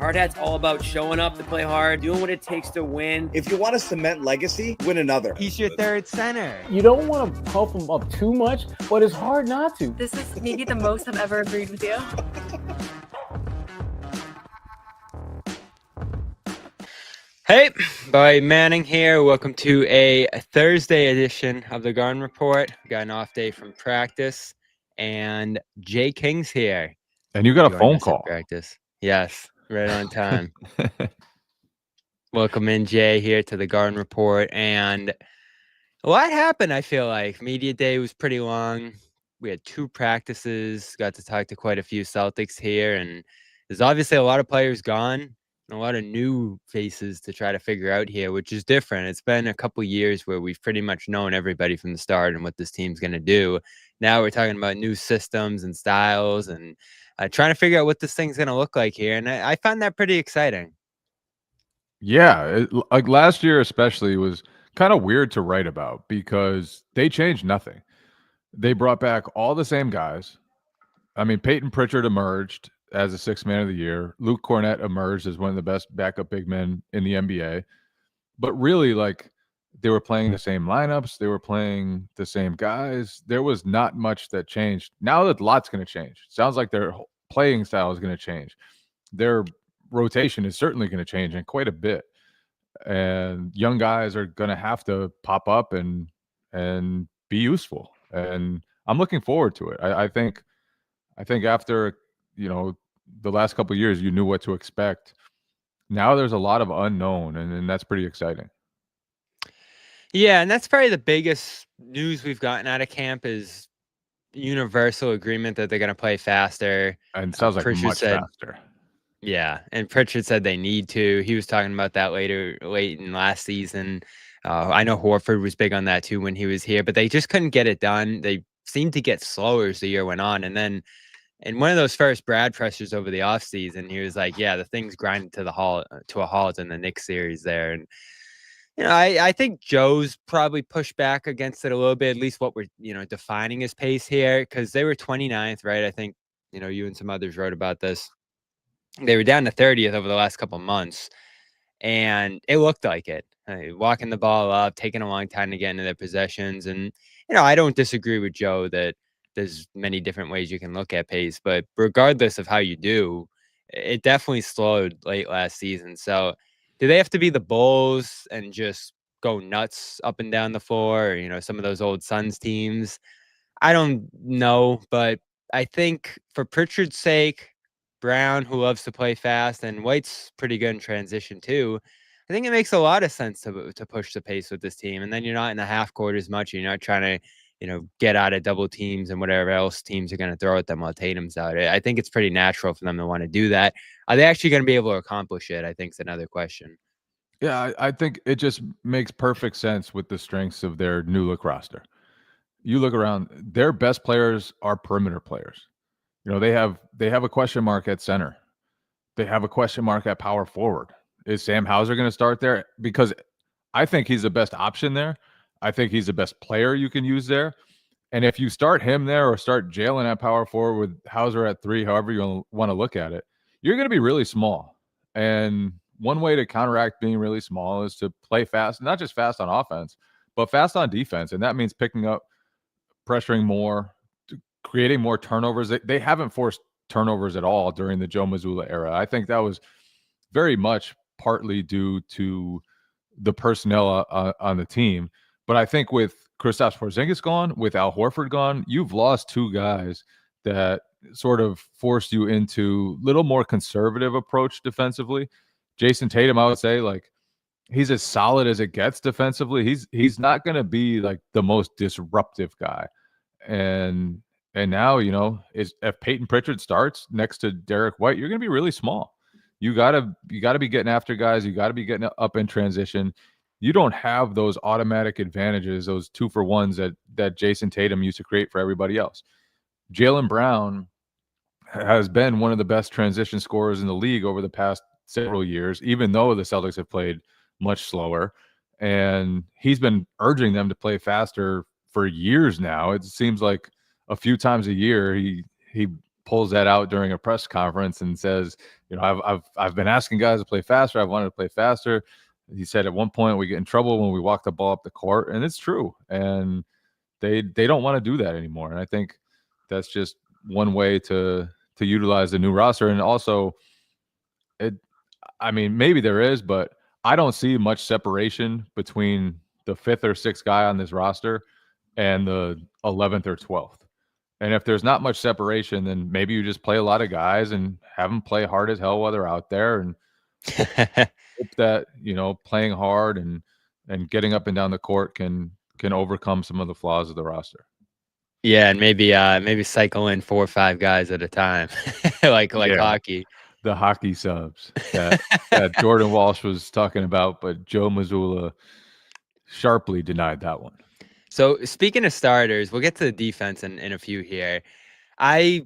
Hard Hat's all about showing up to play hard, doing what it takes to win. If you want to cement legacy, win another. He's your third center. You don't want to pump him up too much, but it's hard not to. This is maybe the most I've ever agreed with you. Hey, Boy Manning here. Welcome to a Thursday edition of the Garden Report. We got an off day from practice, and Jay King's here. And you got a phone call. Practice. Yes, right on time. Welcome in, Jay, here to the Garden Report. And a lot happened, I feel like. Media day was pretty long. We had 2 practices, got to talk to quite a few Celtics here. And there's obviously a lot of players gone and a lot of new faces to try to figure out here, which is different. It's been a couple years where we've pretty much known everybody from the start and what this team's going to do. Now we're talking about new systems and styles and trying to figure out what this thing's going to look like here. And I found that pretty exciting. Yeah, like last year especially was kind of weird to write about because they changed nothing. They brought back all the same guys. I mean, Peyton Pritchard emerged as a 6th man of the year. Luke Cornett emerged as one of the best backup big men in the NBA. But really, like, they were playing the same lineups. They were playing the same guys. There was not much that changed. Now that a lot's going to change. Sounds like their playing style is going to change. Their rotation is certainly going to change and quite a bit. And young guys are going to have to pop up and be useful. And I'm looking forward to it. I think after, the last couple of years, you knew what to expect. Now there's a lot of unknown, and that's pretty exciting. Yeah, and that's probably the biggest news we've gotten out of camp is universal agreement that they're going to play faster. And it sounds like much faster. Yeah, and Pritchard said they need to. He was talking about that late in last season. I know Horford was big on that too when he was here, but they just couldn't get it done. They seemed to get slower as the year went on. And then in one of those first Brad pressers over the offseason, he was like, yeah, the thing's grinded to a halt in the Knicks series there. And I think Joe's probably pushed back against it a little bit, at least what we're, defining his pace here, because they were 29th, right? I think, you and some others wrote about this. They were down to 30th over the last couple of months, and it looked like it. Walking the ball up, taking a long time to get into their possessions. And, I don't disagree with Joe that there's many different ways you can look at pace, but regardless of how you do, it definitely slowed late last season. So do they have to be the Bulls and just go nuts up and down the floor, or, some of those old Suns teams? I don't know, but I think for Pritchard's sake, Brown, who loves to play fast, and White's pretty good in transition too, I think it makes a lot of sense to push the pace with this team. And then you're not in the half court as much. You're not trying to, get out of double teams and whatever else teams are going to throw at them while Tatum's out. I think it's pretty natural for them to want to do that. Are they actually going to be able to accomplish it? I think is another question. Yeah, I think it just makes perfect sense with the strengths of their new look roster. You look around, their best players are perimeter players. They have a question mark at center. They have a question mark at power forward. Is Sam Hauser going to start there? Because I think he's the best option there. I think he's the best player you can use there. And if you start him there or start Jalen at power forward with Hauser at 3, however you want to look at it, you're going to be really small. And one way to counteract being really small is to play fast, not just fast on offense, but fast on defense. And that means picking up, pressuring more, creating more turnovers. They haven't forced turnovers at all during the Joe Mazzulla era. I think that was very much partly due to the personnel on the team. But I think with Kristaps Porzingis gone, with Al Horford gone, you've lost 2 guys that sort of forced you into a little more conservative approach defensively. Jason Tatum, I would say, like, he's as solid as it gets defensively. He's not going to be like the most disruptive guy. And now, if Peyton Pritchard starts next to Derek White, you're going to be really small. You gotta be getting after guys. You got to be getting up in transition. You don't have those automatic advantages, those 2-for-1s that Jason Tatum used to create for everybody else. Jaylen Brown has been one of the best transition scorers in the league over the past several years, even though the Celtics have played much slower. And he's been urging them to play faster for years now. It seems like a few times a year he pulls that out during a press conference and says, I've been asking guys to play faster. I've wanted to play faster. He said at one point we get in trouble when we walk the ball up the court, and it's true. And they don't want to do that anymore. And I think that's just one way to utilize the new roster. And also, maybe there is, but I don't see much separation between the 5th or 6th guy on this roster and the 11th or 12th. And if there's not much separation, then maybe you just play a lot of guys and have them play hard as hell while they're out there, and hope that playing hard and getting up and down the court can overcome some of the flaws of the roster. Yeah, and maybe cycle in 4 or 5 guys at a time, like hockey. The hockey subs that Jordan Walsh was talking about, but Joe Mazzulla sharply denied that one. So speaking of starters, we'll get to the defense in a few here. I,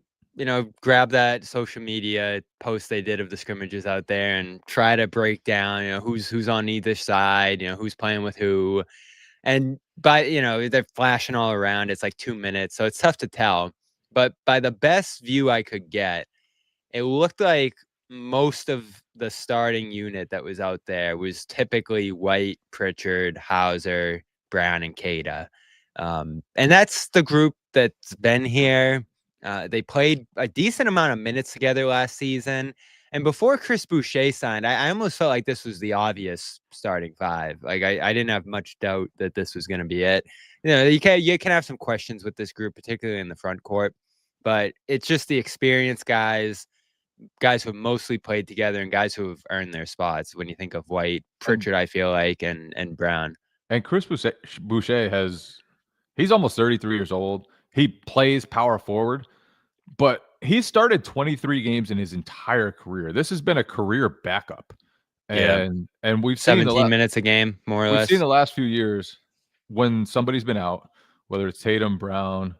grabbed that social media post they did of the scrimmages out there and try to break down, who's on either side, who's playing with who. And they're flashing all around. It's like 2 minutes, so it's tough to tell. But by the best view I could get, it looked like most of the starting unit that was out there was typically White, Pritchard, Hauser, Brown, and Cada. And that's the group that's been here. They played a decent amount of minutes together last season. And before Chris Boucher signed, I almost felt like this was the obvious starting 5. Like I didn't have much doubt that this was going to be it. You can have some questions with this group, particularly in the front court, but it's just the experienced guys who have mostly played together and guys who have earned their spots. When you think of White, Pritchard, I feel like, and Brown. And Chris Boucher he's almost 33 years old. He plays power forward, but he started 23 games in his entire career. This has been a career backup. And we've seen 17 minutes a game, more or less. We've seen the last few years when somebody's been out, whether it's Tatum, Brown,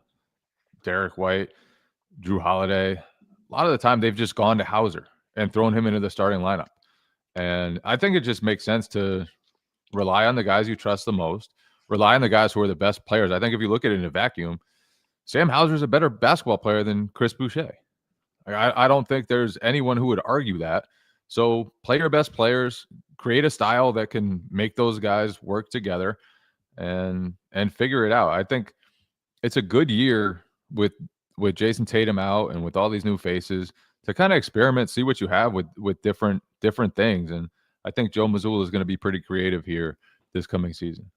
Derek White, Drew Holiday, a lot of the time they've just gone to Hauser and thrown him into the starting lineup. And I think it just makes sense to rely on the guys you trust the most, rely on the guys who are the best players. I think if you look at it in a vacuum, Sam Hauser is a better basketball player than Chris Boucher. I don't think there's anyone who would argue that. So play your best players, create a style that can make those guys work together and figure it out. I think it's a good year with Jason Tatum out and with all these new faces to kind of experiment, see what you have with different things. And I think Joe Mazzulla is going to be pretty creative here this coming season.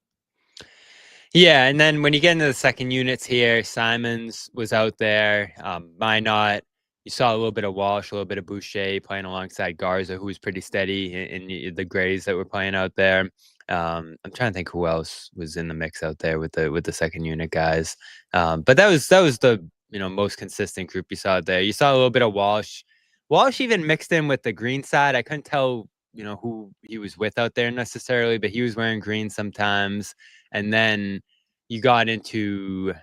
Yeah, and then when you get into the second units here, Simons was out there. Minot, you saw a little bit of Walsh, a little bit of Boucher playing alongside Garza, who was pretty steady in the Grays that were playing out there. I'm trying to think who else was in the mix out there with the second unit guys. But that was the most consistent group you saw there. You saw a little bit of Walsh. Walsh even mixed in with the green side. I couldn't tell who he was with out there necessarily, but he was wearing green sometimes. And then you got into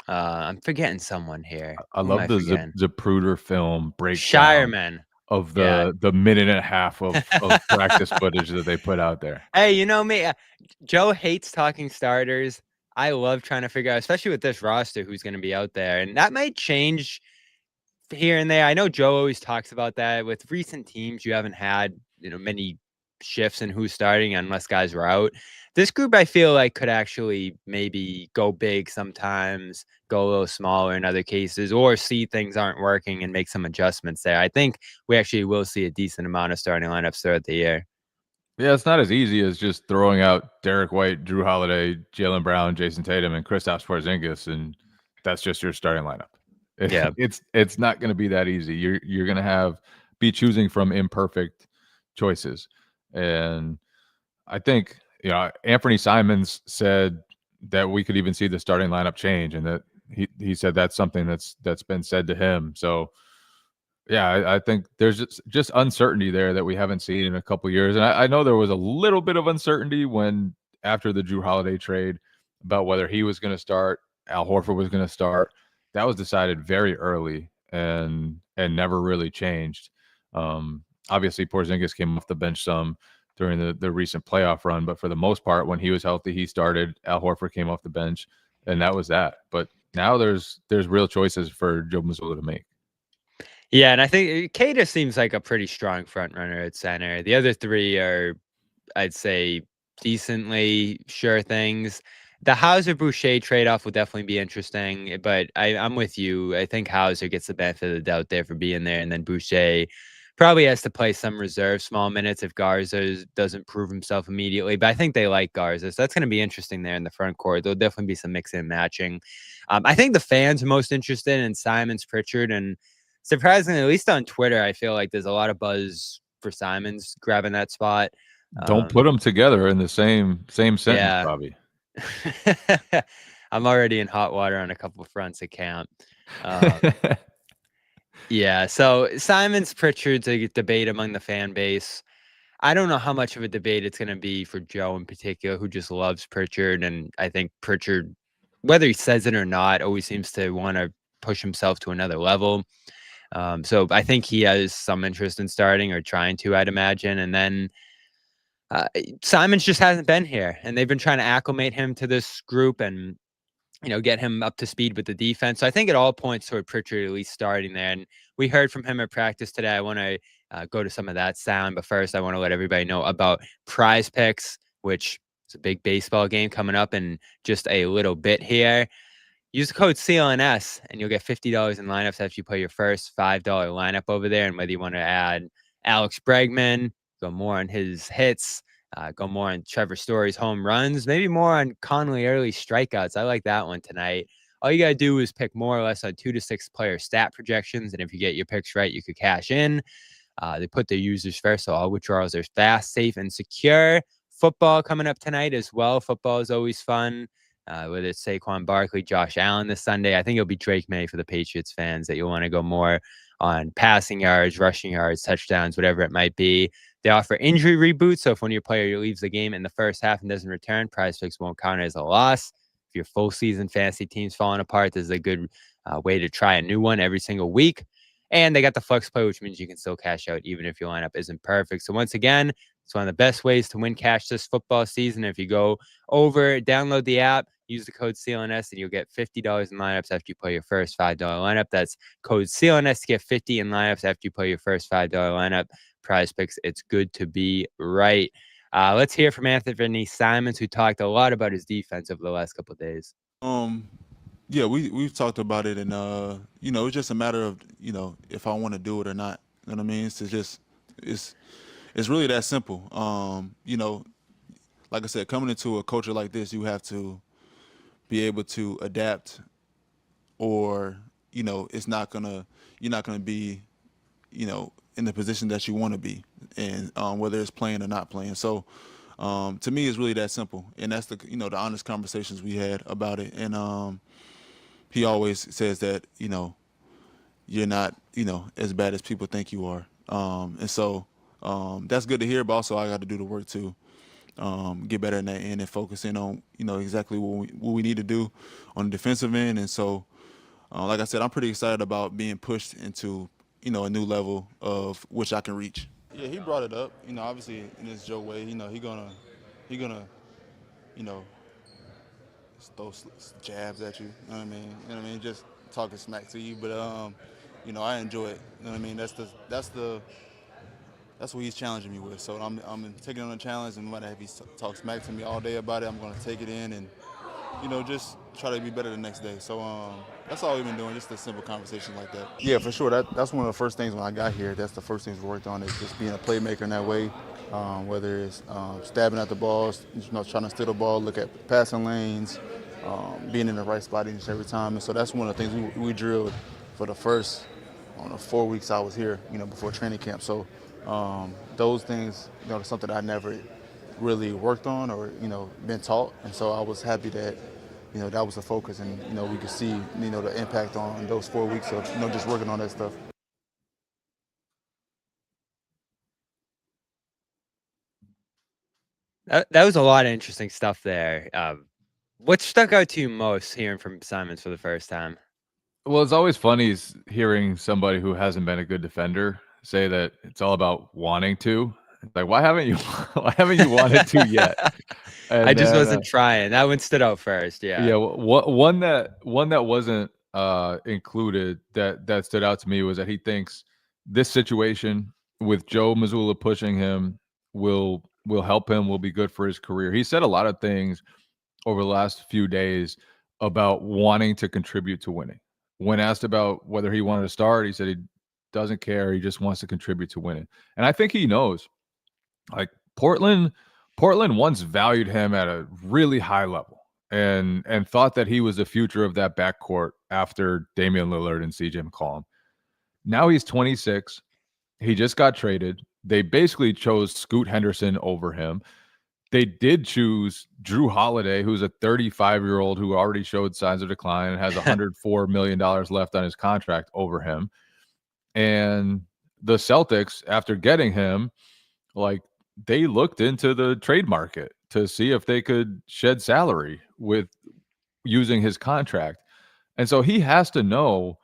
I'm forgetting someone here. I love the Zapruder film breakdown of the minute and a half of practice footage that they put out there. Hey, you know me, Joe hates talking starters. I love trying to figure out, especially with this roster, who's going to be out there. And that might change here and there. I know Joe always talks about that. With recent teams, you haven't had many shifts in who's starting unless guys were out. This group, I feel like, could actually maybe go big sometimes, go a little smaller in other cases, or see things aren't working and make some adjustments there. I think we actually will see a decent amount of starting lineups throughout the year. Yeah, it's not as easy as just throwing out Derek White, Drew Holiday, Jaylen Brown, Jason Tatum, and Kristaps Porzingis, and that's just your starting lineup. It's not going to be that easy. You're going to be choosing from imperfect choices, and I think Anthony Simons said that we could even see the starting lineup change, and that he said that's something that's been said to him. So yeah, I think there's just uncertainty there that we haven't seen in a couple of years. And I know there was a little bit of uncertainty after the Drew Holiday trade about whether he was going to start, Al Horford was going to start. That was decided very early and never really changed. Obviously, Porzingis came off the bench some during the recent playoff run, but for the most part, when he was healthy, he started. Al Horford came off the bench, and that was that. But now there's real choices for Joe Mazzulla to make. Yeah, and I think Keita seems like a pretty strong front runner at center. The other three are, I'd say, decently sure things. The Hauser Boucher trade-off will definitely be interesting, but I'm with you. I think Hauser gets the benefit of the doubt there for being there, and then Boucher probably has to play some reserve small minutes if Garza doesn't prove himself immediately. But I think they like Garza, so that's going to be interesting there in the front court. There'll definitely be some mixing and matching. I think the fans are most interested in Simons, Pritchard, and surprisingly, at least on Twitter, I feel like there's a lot of buzz for Simons grabbing that spot. Don't put them together in the same sentence, Yeah. Bobby. I'm already in hot water on a couple of fronts at camp. Yeah, so Simons, Pritchard's a debate among the fan base. I don't know how much of a debate it's going to be for Joe in particular, who just loves Pritchard. And I think Pritchard, whether he says it or not, always seems to want to push himself to another level. So I think he has some interest in starting or trying to, I'd imagine. And then Simons just hasn't been here, and they've been trying to acclimate him to this group and, get him up to speed with the defense. So I think it all points toward Pritchard at least starting there. And we heard from him at practice today. I want to go to some of that sound, but first I want to let everybody know about Prize Picks, which is a big baseball game coming up in just a little bit here. Use the code CLNS and you'll get $50 in lineups after you play your first $5 lineup over there. And whether you want to add Alex Bregman, go more on his hits, go more on Trevor Story's home runs, maybe more on Conley early strikeouts. I like that one tonight. All you got to do is pick more or less on 2 to 6 player stat projections. And if you get your picks right, you could cash in. They put their users first, so all withdrawals are fast, safe, and secure. Football coming up tonight as well. Football is always fun. Whether it's Saquon Barkley, Josh Allen this Sunday. I think it'll be Drake May for the Patriots fans that you'll want to go more on passing yards, rushing yards, touchdowns, whatever it might be. They offer injury reboots, so if one of your players leaves the game in the first half and doesn't return, Prize Picks won't count it as a loss. If your full season fantasy team's falling apart, this is a good way to try a new one every single week. And they got the flex play, which means you can still cash out even if your lineup isn't perfect. So once again, it's one of the best ways to win cash this football season. If you go over, download the app, use the code CLNS, and you'll get $50 in lineups after you play your first $5 lineup. That's code CLNS to get $50 in lineups after you play your first $5 lineup. Prize Picks, it's good to be right. Let's hear from Anthony Simons, who talked a lot about his defense over the last couple of days. Yeah, we've talked about it, and it's just a matter of if I want to do it or not. You know what I mean? It's really that simple. Like I said, coming into a culture like this, you have to be able to adapt, or you're not gonna be in the position that you want to be, and whether it's playing or not playing. So to me, it's really that simple, and that's the honest conversations we had about it. And he always says that you're not as bad as people think you are, and so that's good to hear. But also, I got to do the work to get better in that end and focus in on exactly what we need to do on the defensive end. And so, like I said, I'm pretty excited about being pushed into a new level of which I can reach. Yeah, he brought it up. Obviously in his Joe way. He gonna throw jabs at you. You know what I mean? Just talking smack to you. But I enjoy it. You know what I mean? That's what he's challenging me with. So I'm taking on a challenge, and no matter if he talks smack to me all day about it, I'm going to take it in and just try to be better the next day. So that's all we've been doing, just a simple conversation like that. Yeah, for sure. That's one of the first things when I got here. That's the first things we worked on, is just being a playmaker in that way. Whether it's stabbing at the balls, trying to steal the ball, look at passing lanes, being in the right spot each every time. And so that's one of the things we drilled for the first 4 weeks I was here, before training camp. So those things, are something I never really worked on or been taught. And so I was happy that that was the focus, and we could see the impact on those 4 weeks of just working on that stuff. That was a lot of interesting stuff there. What stuck out to you most hearing from Simons for the first time? Well, it's always funny hearing somebody who hasn't been a good defender say that it's all about wanting to. It's like, why haven't you wanted to yet? And I just wasn't trying. That one stood out first. Yeah. Yeah. One that wasn't included that stood out to me was that he thinks this situation with Joe Mazzulla pushing him will help him, will be good for his career. He said a lot of things over the last few days about wanting to contribute to winning. When asked about whether he wanted to start, he said he doesn't care. He just wants to contribute to winning. And I think he knows, like, Portland once valued him at a really high level and thought that he was the future of that backcourt after Damian Lillard and CJ McCollum. Now he's 26. He just got traded. They basically chose Scoot Henderson over him. They did choose Drew Holiday, who's a 35-year-old who already showed signs of decline and has $104 million left on his contract, over him. And the Celtics, after getting him, like, they looked into the trade market to see if they could shed salary with using his contract. And so he has to know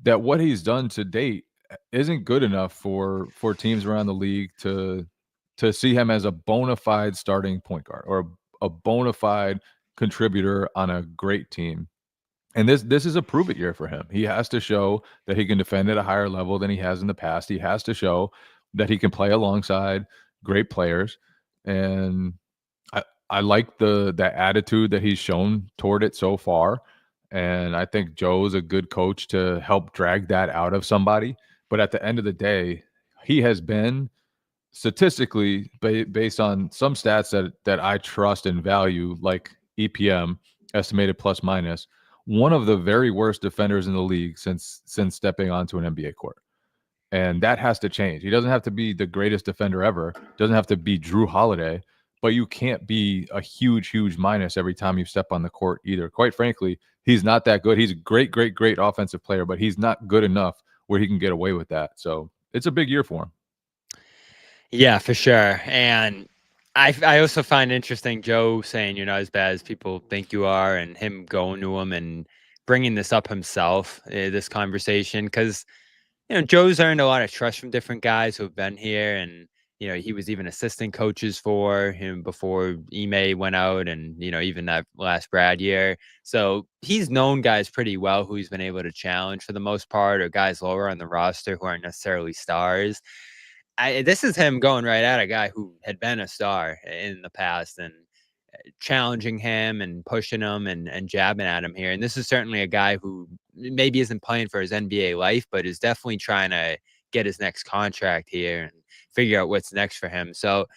that what he's done to date isn't good enough for teams around the league to see him as a bona fide starting point guard or a bona fide contributor on a great team. And this is a prove it year for him. He has to show that he can defend at a higher level than he has in the past. He has to show that he can play alongside great players. And I like the attitude that he's shown toward it so far. And I think Joe's a good coach to help drag that out of somebody. But at the end of the day, he has been statistically, based on some stats that I trust and value, like EPM, estimated plus minus, one of the very worst defenders in the league since stepping onto an NBA court. And that has to change. He doesn't have to be the greatest defender ever. Doesn't have to be Drew Holiday, but you can't be a huge minus every time you step on the court either. Quite frankly, he's not that good. He's a great offensive player, but he's not good enough where he can get away with that. So it's a big year for him. Yeah, for sure. And I also find interesting Joe saying you're not as bad as people think you are, and him going to him and bringing this up himself, this conversation, because Joe's earned a lot of trust from different guys who have been here, and he was even assistant coaches for him before Ime went out, and even that last Brad year. So he's known guys pretty well who he's been able to challenge for the most part, or guys lower on the roster who aren't necessarily stars. This is him going right at a guy who had been a star in the past and challenging him and pushing him and jabbing at him here. And this is certainly a guy who maybe isn't playing for his NBA life, but is definitely trying to get his next contract here and figure out what's next for him. So,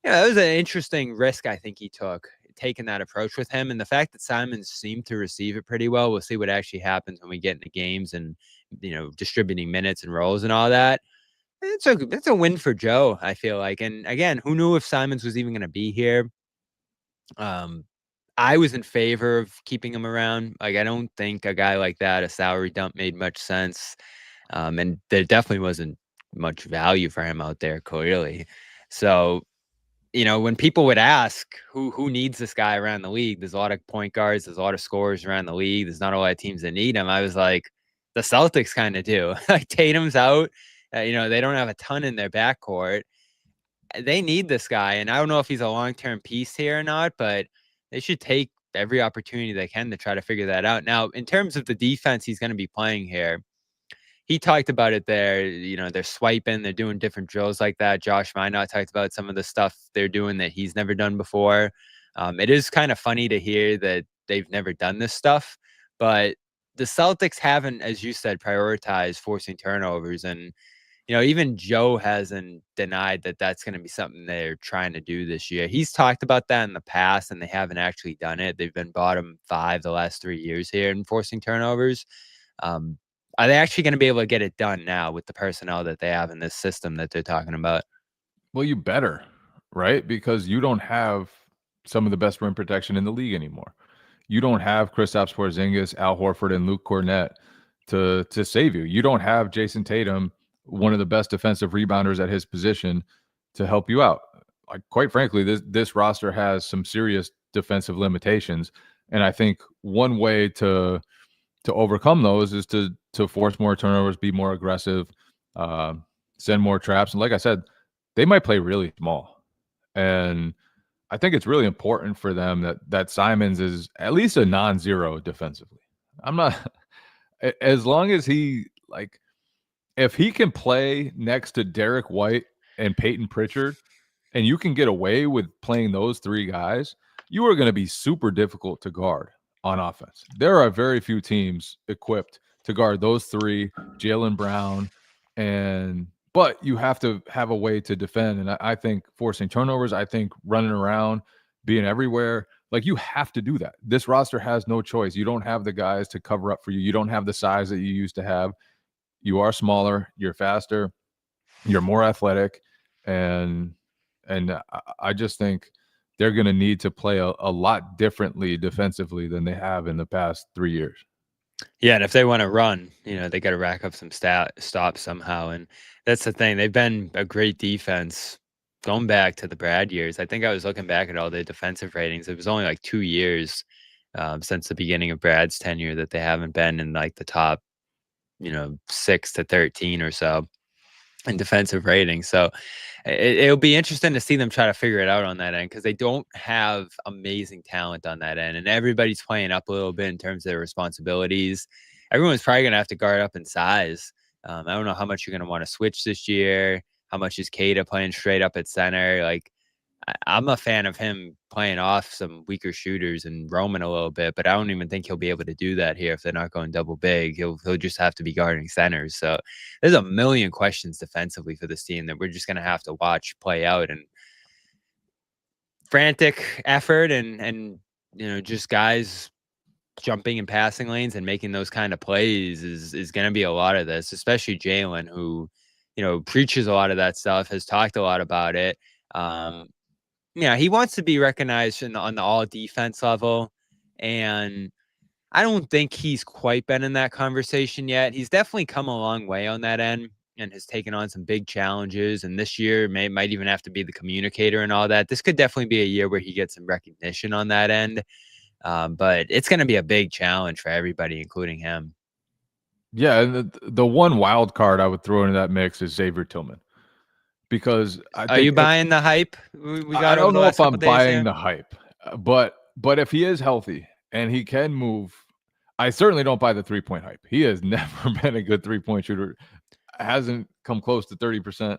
that was an interesting risk I think he took, taking that approach with him. And the fact that Simons seemed to receive it pretty well, we'll see what actually happens when we get into games and, distributing minutes and roles and all that. It's a win for Joe, I feel like. And again, who knew if Simons was even going to be here? I was in favor of keeping him around. Like, I don't think a guy like that, a salary dump, made much sense. And there definitely wasn't much value for him out there, clearly. So, when people would ask who needs this guy around the league, there's a lot of point guards, there's a lot of scorers around the league. There's not a lot of teams that need him. I was like, the Celtics kind of do. Like, Tatum's out. They don't have a ton in their backcourt. They need this guy, and I don't know if he's a long-term piece here or not, but they should take every opportunity they can to try to figure that out. Now, in terms of the defense he's going to be playing here, he talked about it there. They're swiping, they're doing different drills like that. Josh Minot talked about some of the stuff they're doing that he's never done before. It is kind of funny to hear that they've never done this stuff, but the Celtics haven't, as you said, prioritized forcing turnovers. And even Joe hasn't denied that that's going to be something they're trying to do this year. He's talked about that in the past, and they haven't actually done it. They've been bottom 5 the last 3 years here in forcing turnovers. Are they actually going to be able to get it done now with the personnel that they have in this system that they're talking about? Well, you better, right? Because you don't have some of the best rim protection in the league anymore. You don't have Kristaps Porzingis, Al Horford, and Luke Kornet to save you. You don't have Jason Tatum, one of the best defensive rebounders at his position, to help you out. Like, quite frankly, this roster has some serious defensive limitations, and I think one way to overcome those is to force more turnovers, be more aggressive, send more traps. And like I said, they might play really small, and I think it's really important for them that Simons is at least a non-zero defensively. I'm As long as he if he can play next to Derek White and Peyton Pritchard, and you can get away with playing those three guys, you are going to be super difficult to guard on offense. There are very few teams equipped to guard those three, Jaylen Brown, but you have to have a way to defend. And I think forcing turnovers, I think running around, being everywhere, like you have to do that. This roster has no choice. You don't have the guys to cover up for you. You don't have the size that you used to have. You are smaller, you're faster, you're more athletic, and I just think they're going to need to play a lot differently defensively than they have in the past 3 years. Yeah, and if they want to run, they got to rack up some stops somehow. And that's the thing. They've been a great defense going back to the Brad years. I think I was looking back at all the defensive ratings. It was only like 2 years since the beginning of Brad's tenure that they haven't been in like the top, 6 to 13 or so in defensive ratings. So it'll be interesting to see them try to figure it out on that end, because they don't have amazing talent on that end, and everybody's playing up a little bit in terms of their responsibilities. Everyone's probably going to have to guard up in size. I don't know how much you're going to want to switch this year. How much is Kada playing straight up at center? Like, I'm a fan of him playing off some weaker shooters and roaming a little bit, but I don't even think he'll be able to do that here if they're not going double big. He'll just have to be guarding centers. So there's a million questions defensively for this team that we're just going to have to watch play out. And frantic effort and just guys jumping and passing lanes and making those kind of plays is going to be a lot of this, especially Jaylen, who preaches a lot of that stuff, has talked a lot about it. He wants to be recognized on the all defense level, and I don't think he's quite been in that conversation yet. He's definitely come a long way on that end and has taken on some big challenges, and this year might even have to be the communicator and all that. This could definitely be a year where he gets some recognition on that end, but it's going to be a big challenge for everybody, including him. Yeah, and the one wild card I would throw into that mix is Xavier Tillman. Because are you buying the hype? I don't know if I'm buying the hype, but if he is healthy and he can move, I certainly don't buy the 3-point hype. He has never been a good 3-point shooter. Hasn't come close to 30%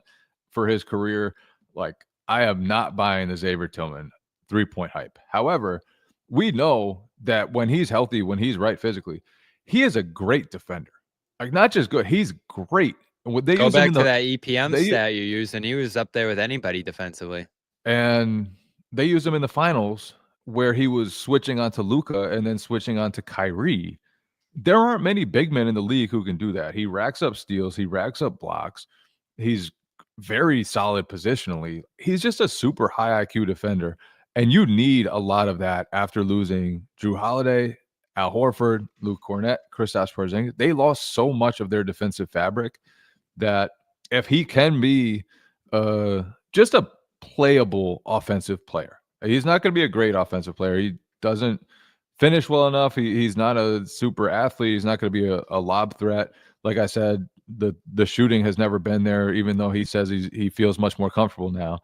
for his career. Like, I am not buying the Xavier Tillman 3-point hype. However, we know that when he's healthy, when he's right physically, he is a great defender. Like, not just good, he's great. They go back to that EPM stat you used, and he was up there with anybody defensively. And they used him in the finals where he was switching onto Luka and then switching onto Kyrie. There aren't many big men in the league who can do that. He racks up steals. He racks up blocks. He's very solid positionally. He's just a super high IQ defender. And you need a lot of that after losing Jrue Holiday, Al Horford, Luke Cornett, Kristaps Porzingis. They lost so much of their defensive fabric that if he can be just a playable offensive player, he's not going to be a great offensive player. He doesn't finish well enough. He's not a super athlete. He's not going to be a lob threat. Like I said, the shooting has never been there, even though he says he feels much more comfortable now.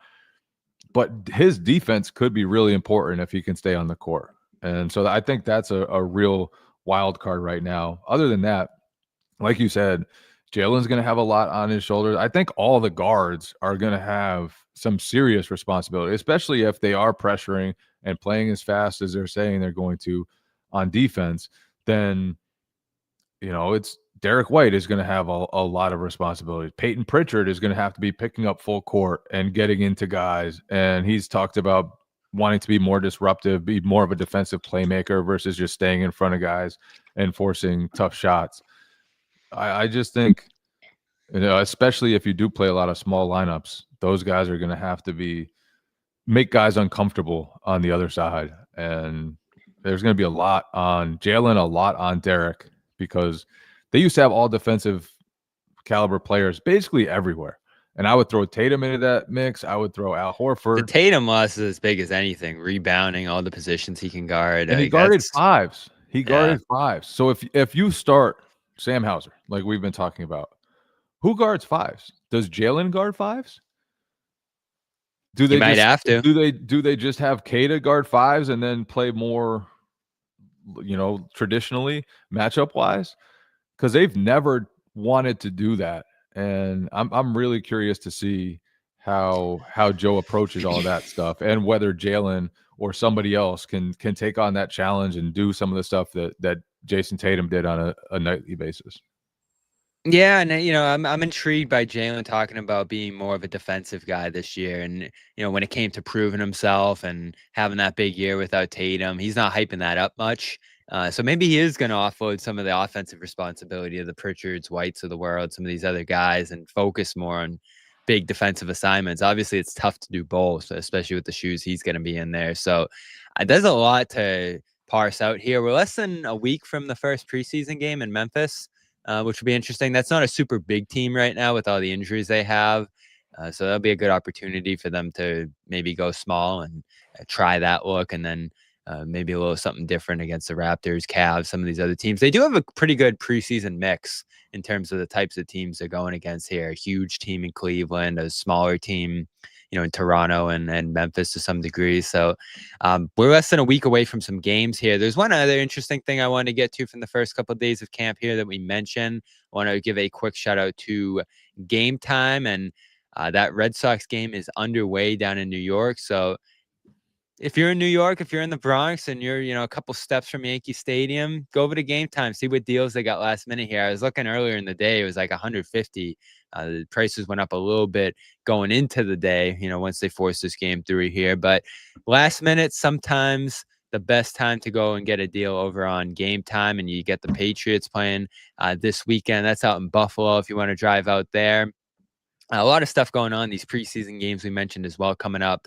But his defense could be really important if he can stay on the court. And so I think that's a real wild card right now. Other than that, like you said, Jaylen's going to have a lot on his shoulders. I think all the guards are going to have some serious responsibility, especially if they are pressuring and playing as fast as they're saying they're going to on defense. Then, it's Derek White is going to have a lot of responsibility. Peyton Pritchard is going to have to be picking up full court and getting into guys. And he's talked about wanting to be more disruptive, be more of a defensive playmaker versus just staying in front of guys and forcing tough shots. I just think, especially if you do play a lot of small lineups, those guys are going to have to make guys uncomfortable on the other side. And there's going to be a lot on Jaylen, a lot on Derek, because they used to have all defensive caliber players basically everywhere. And I would throw Tatum into that mix. I would throw Al Horford. The Tatum loss is as big as anything, rebounding all the positions he can guard. And he guarded fives. He guarded fives. So if you start Sam Hauser, like we've been talking about, who guards fives? Does Jaylen guard fives? He might have to. Do they just have Kada guard fives and then play more, traditionally matchup wise? because they've never wanted to do that. And I'm really curious to see how Joe approaches all that stuff, and whether Jalen or somebody else can take on that challenge and do some of the stuff that Jason Tatum did on a nightly basis. Yeah, and I'm intrigued by Jalen talking about being more of a defensive guy this year, and when it came to proving himself and having that big year without Tatum, he's not hyping that up much. So maybe he is going to offload some of the offensive responsibility of the Pritchards, Whites of the world, some of these other guys, and focus more on big defensive assignments. Obviously, it's tough to do both, especially with the shoes he's going to be in there. So there's a lot to parse out here. We're less than a week from the first preseason game in Memphis, which will be interesting. That's not a super big team right now with all the injuries they have. So that'll be a good opportunity for them to maybe go small and try that look, and then maybe a little something different against the Raptors, Cavs, some of these other teams. They do have a pretty good preseason mix in terms of the types of teams they're going against here. A huge team in Cleveland, a smaller team, in Toronto and Memphis to some degree. So we're less than a week away from some games here. There's one other interesting thing I wanted to get to from the first couple of days of camp here that we mentioned. I want to give a quick shout out to Game Time, and that Red Sox game is underway down in New York. So if you're in New York, if you're in the Bronx and you're, a couple steps from Yankee Stadium, go over to Game Time, see what deals they got last minute here. I was looking earlier in the day, it was like 150. The prices went up a little bit going into the day, once they forced this game through here. But last minute, sometimes the best time to go and get a deal over on Game Time, and you get the Patriots playing this weekend. That's out in Buffalo if you want to drive out there. A lot of stuff going on. These preseason games we mentioned as well coming up.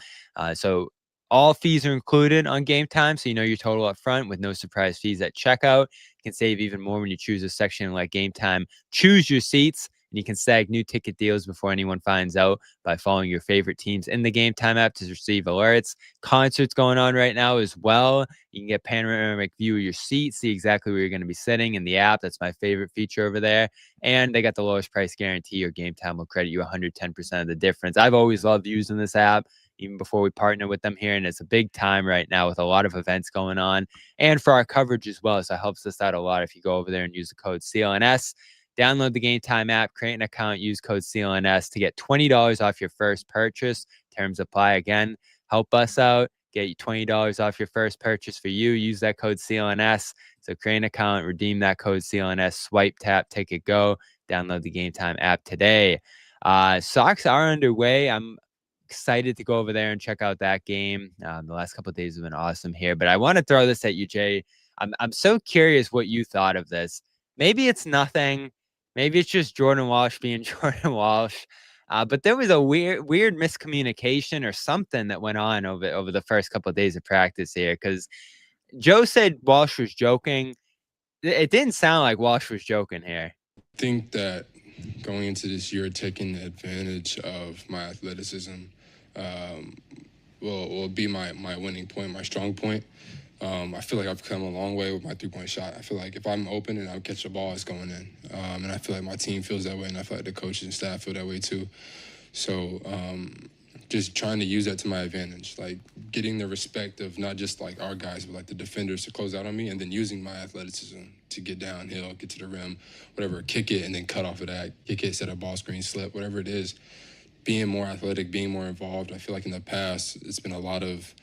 So all fees are included on Game Time, so you know your total up front with no surprise fees at checkout. You can save even more when you choose a section like Game Time. Choose your seats, and you can snag new ticket deals before anyone finds out by following your favorite teams in the Game Time app to receive alerts. Concerts going on right now as well. You can get panoramic view of your seat, see exactly where you're going to be sitting in the app. That's my favorite feature over there. And they got the lowest price guarantee. Your Game Time will credit you 110% of the difference. I've always loved using this app, even before we partner with them here. And it's a big time right now with a lot of events going on and for our coverage as well. So it helps us out a lot if you go over there and use the code CLNS. Download the Game Time app, create an account, use code CLNS to get $20 off your first purchase. Terms apply. Again, help us out. Get you $20 off your first purchase for you. Use that code CLNS. So create an account, redeem that code CLNS, swipe, tap, ticket, go. Download the Game Time app today. Sox are underway. I'm excited to go over there and check out that game. The last couple of days have been awesome here, but I want to throw this at you, Jay. I'm so curious what you thought of this. Maybe it's nothing. Maybe it's just Jordan Walsh being Jordan Walsh. But there was a weird miscommunication or something that went on over the first couple of days of practice here, because Joe said Walsh was joking. It didn't sound like Walsh was joking here. I think that going into this year, taking advantage of my athleticism will be my winning point, my strong point. I feel like I've come a long way with my three-point shot. I feel like if I'm open and I catch the ball, it's going in. And I feel like my team feels that way, and I feel like the coaches and staff feel that way too. So just trying to use that to my advantage, like getting the respect of not just like our guys, but like the defenders to close out on me, and then using my athleticism to get downhill, get to the rim, whatever, kick it and then cut off of that, kick it, set a ball screen, slip, whatever it is. Being more athletic, being more involved. I feel like in the past, it's been a lot of,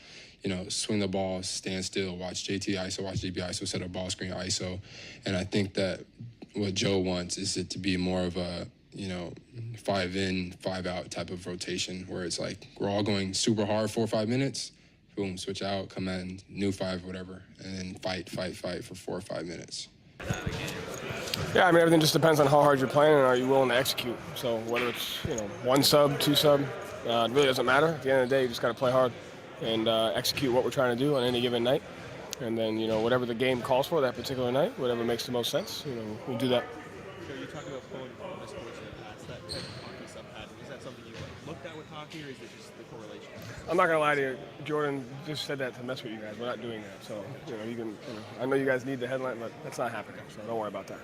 swing the ball, stand still, watch JT ISO, watch JB ISO, set a ball screen ISO. And I think that what Joe wants is it to be more of a, 5 in, 5 out type of rotation where it's like we're all going super hard 4 or 5 minutes, boom, switch out, come in, new 5, whatever, and then fight for 4 or 5 minutes. Yeah, I mean, everything just depends on how hard you're playing and are you willing to execute. So whether it's, 1 sub, 2 sub, it really doesn't matter. At the end of the day, you just got to play hard and execute what we're trying to do on any given night. And then, whatever the game calls for that particular night, whatever makes the most sense, we'll do that. So you talk about pulling from the sports in the past, that type of hockey stuff pattern. Is that something you looked at with hockey, or is it just the correlation? I'm not gonna lie to you, Jordan just said that to mess with you guys. We're not doing that. So, I know you guys need the headline, but that's not happening. So don't worry about that.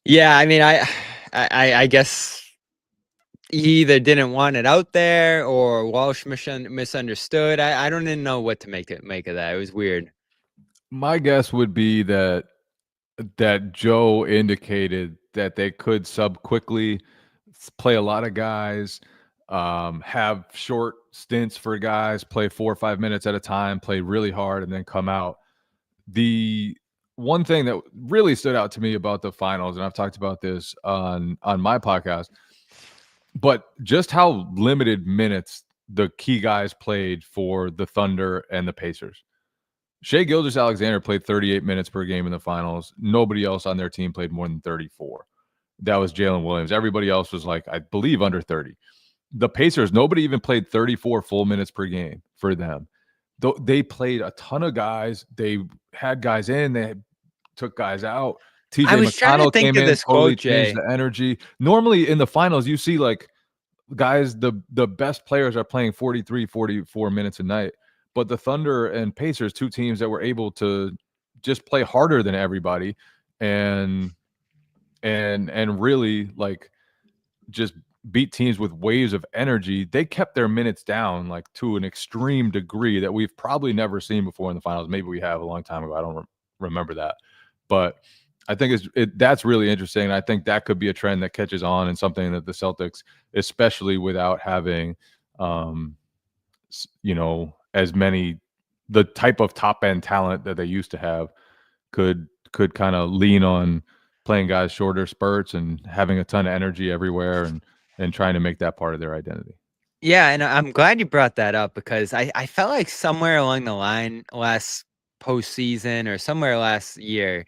Yeah, I mean, I guess he either didn't want it out there or Walsh misunderstood. I don't even know what to make of that. It was weird. My guess would be that Joe indicated that they could sub quickly, play a lot of guys, have short stints for guys, play 4 or 5 minutes at a time, play really hard, and then come out. The one thing that really stood out to me about the finals, and I've talked about this on my podcast, but just how limited minutes the key guys played for the Thunder and the Pacers. Shai Gilgeous-Alexander played 38 minutes per game in the finals. Nobody else on their team played more than 34. That was Jalen Williams. Everybody else was like, I believe, under 30. The Pacers, nobody even played 34 full minutes per game for them. They played a ton of guys. They had guys in. They took guys out. TJ I was trying to McConnell think came of in, this totally quote, changed Jay. the energy. Normally in the finals, you see like guys, the best players are playing 43, 44 minutes a night. But the Thunder and Pacers, two teams that were able to just play harder than everybody and really like just beat teams with waves of energy, they kept their minutes down like to an extreme degree that we've probably never seen before in the finals. Maybe we have a long time ago. I don't remember that. But I think that's really interesting. And I think that could be a trend that catches on and something that the Celtics, especially without having as many, the type of top end talent that they used to have, could kind of lean on playing guys shorter spurts and having a ton of energy everywhere and trying to make that part of their identity. Yeah, and I'm glad you brought that up because I felt like somewhere along the line last postseason or somewhere last year,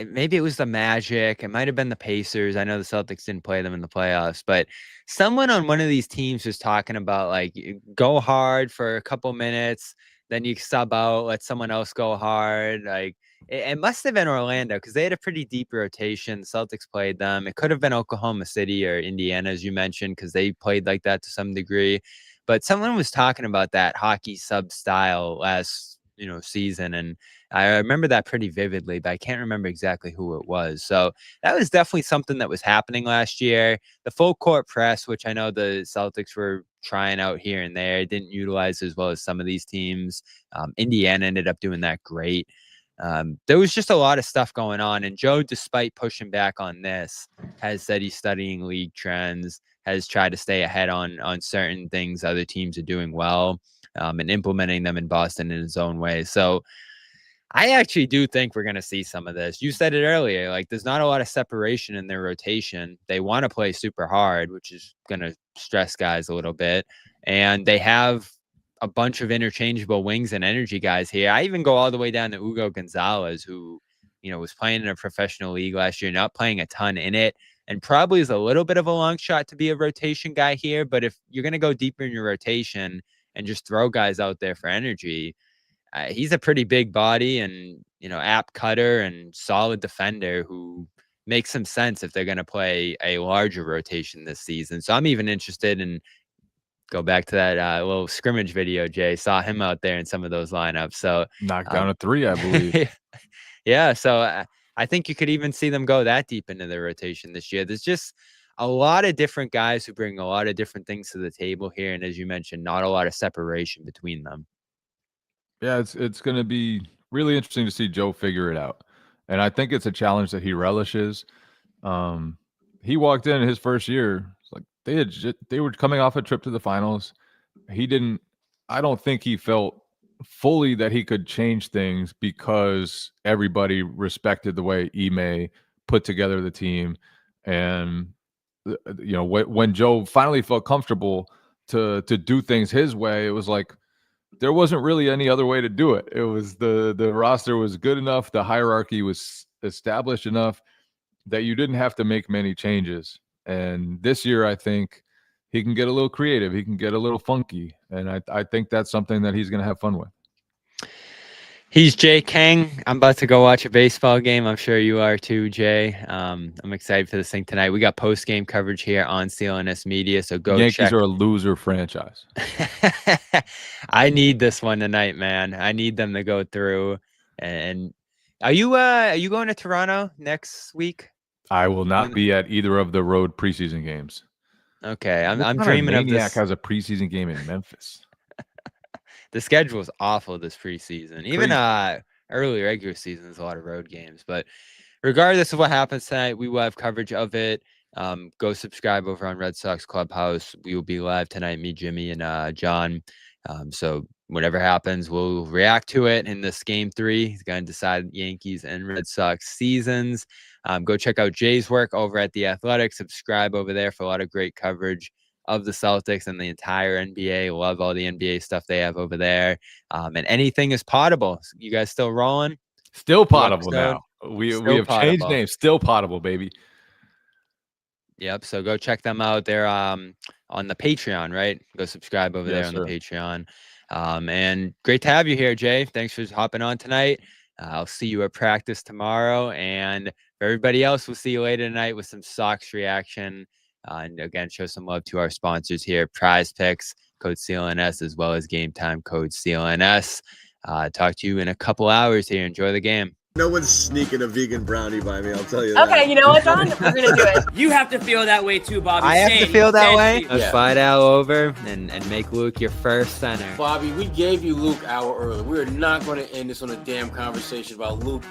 maybe it was the Magic, it might have been the Pacers. I know the Celtics didn't play them in the playoffs, but someone on one of these teams was talking about like go hard for a couple minutes, then you sub out, let someone else go hard. Like it must have been Orlando because they had a pretty deep rotation. The Celtics played them. It could have been Oklahoma City or Indiana, as you mentioned, because they played like that to some degree. But someone was talking about that hockey sub style last season, and I remember that pretty vividly, but I can't remember exactly who it was. So that was definitely something that was happening last year. The full court press, which I know the Celtics were trying out here and there, didn't utilize as well as some of these teams. Indiana ended up doing that great. There was just a lot of stuff going on, and Joe, despite pushing back on this, has said he's studying league trends, has tried to stay ahead on certain things other teams are doing well, and implementing them in Boston in his own way. So I actually do think we're going to see some of this. You said it earlier, like there's not a lot of separation in their rotation. They want to play super hard, which is going to stress guys a little bit, and they have a bunch of interchangeable wings and energy guys here. I even go all the way down to Hugo Gonzalez, who, was playing in a professional league last year, not playing a ton in it, and probably is a little bit of a long shot to be a rotation guy here. But if you're going to go deeper in your rotation and just throw guys out there for energy, he's a pretty big body and, apt cutter and solid defender who makes some sense if they're going to play a larger rotation this season. So I'm even interested in, go back to that little scrimmage video, Jay. Saw him out there in some of those lineups. So knocked down a 3, I believe. Yeah. So I think you could even see them go that deep into their rotation this year. There's just a lot of different guys who bring a lot of different things to the table here. And as you mentioned, not a lot of separation between them. Yeah, it's going to be really interesting to see Joe figure it out. And I think it's a challenge that he relishes. He walked in his first year, like they were coming off a trip to the finals. I don't think he felt fully that he could change things because everybody respected the way Ime put together the team. And when Joe finally felt comfortable to do things his way, it was like there wasn't really any other way to do it. It was the roster was good enough, the hierarchy was established enough that you didn't have to make many changes. And this year, I think he can get a little creative. He can get a little funky. And I think that's something that he's going to have fun with. He's Jay Kang. I'm about to go watch a baseball game. I'm sure you are too, Jay. I'm excited for this thing tonight. We got post-game coverage here on CLNS Media, so go Yankees check. are a loser franchise. I need this one tonight, man. I need them to go through. And are you going to Toronto next week? I will not be at either of the road preseason games. Okay, I'm What kind of dreaming of maniac this. has a preseason game in Memphis? The schedule is awful this preseason. Even Crazy. early regular season is a lot of road games. But regardless of what happens tonight, we will have coverage of it. Go subscribe over on Red Sox Clubhouse. We will be live tonight, me, Jimmy, and John. So whatever happens, we'll react to it in this game 3. It's going to decide Yankees and Red Sox seasons. Go check out Jay's work over at The Athletic. Subscribe over there for a lot of great coverage of the Celtics and the entire NBA. Love all the NBA stuff they have over there. And anything is potable. You guys still rolling? Still potable now. We Still have changed potable. names. Still potable, baby. Yep. So go check them out. They're on the Patreon, right? Go subscribe over there on the Patreon. And great to have you here, Jay. Thanks for hopping on tonight. I'll see you at practice tomorrow. And for everybody else, we'll see you later tonight with some Sox reaction. And again, show some love to our sponsors here, Prize Picks, code CLNS, as well as Game Time, code CLNS. Talk to you in a couple hours here. Enjoy the game. No one's sneaking a vegan brownie by me, I'll tell you that. Okay, you know what, John? We're going to do it. You have to feel that way too, Bobby. I have to feel that way. Let's Yeah. slide out over and make Luke your first center. Bobby, we gave you Luke an hour early. We're not going to end this on a damn conversation about Luke